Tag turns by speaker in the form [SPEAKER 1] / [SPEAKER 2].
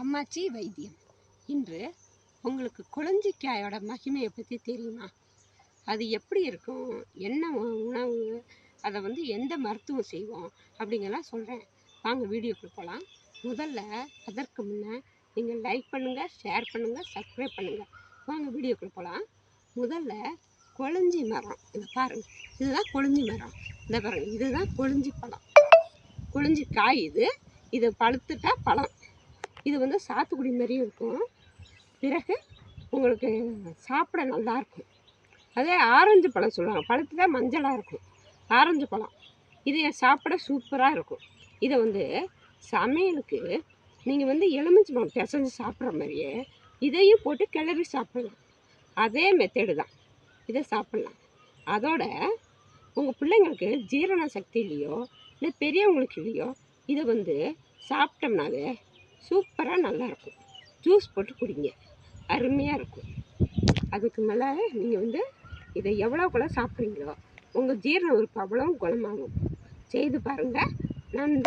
[SPEAKER 1] அம்மாச்சி வைத்தியம். இன்று உங்களுக்கு கொளஞ்சிக்காயோட மகிமையை பற்றி தெரியுமா? அது எப்படி இருக்கும், என்ன உணவு, அதை எந்த மருத்துவம் செய்வோம் அப்படிங்கலாம் சொல்கிறேன். வாங்க வீடியோக்குள்ள போகலாம். முதல்ல அதற்கு முன்னே நீங்கள் லைக் பண்ணுங்கள், ஷேர் பண்ணுங்கள், சப்ஸ்கிரைப் பண்ணுங்கள். வாங்க வீடியோக்குள்ள போகலாம். முதல்ல கொளஞ்சி மரம், இதை பாருங்கள். இதுதான் கொளஞ்சி மரம். இதை பாருங்கள், இதுதான் கொளஞ்சி பழம், கொளஞ்சி காய். இது பழுத்துட்டா பழம். இது சாத்துக்குடி மாதிரியும் இருக்கும். பிறகு உங்களுக்கு சாப்பிட நல்லாயிருக்கும். அதே ஆரஞ்சு பழம் சொல்லுவாங்க, பழுத்துதான் மஞ்சளாக இருக்கும். ஆரஞ்சு பழம் இது சாப்பிட சூப்பராக இருக்கும். இதை சமையலுக்கு நீங்கள் எலுமிச்சை பழம் பிசைஞ்சு சாப்பிட்ற மாதிரியே இதையும் போட்டு கிளறி சாப்பிடலாம். அதே மெத்தேடு தான், இதை சாப்பிட்லாம். அதோட உங்கள் பிள்ளைங்களுக்கு ஜீரண சக்தி இல்லையோ, இல்லை பெரியவங்களுக்கு இல்லையோ, இதை சாப்பிட்டோம்னாவே சூப்பராக நல்லாயிருக்கும். ஜூஸ் போட்டு குடிங்க, அருமையாக இருக்கும். அதுக்கு மேலே நீங்கள் இதை எவ்வளோக்குள்ள சாப்பிட்றீங்களோ உங்கள் ஜீரண உறுப்பு அவ்வளோ குணமாகும். செய்து பாருங்கள். நன்றி.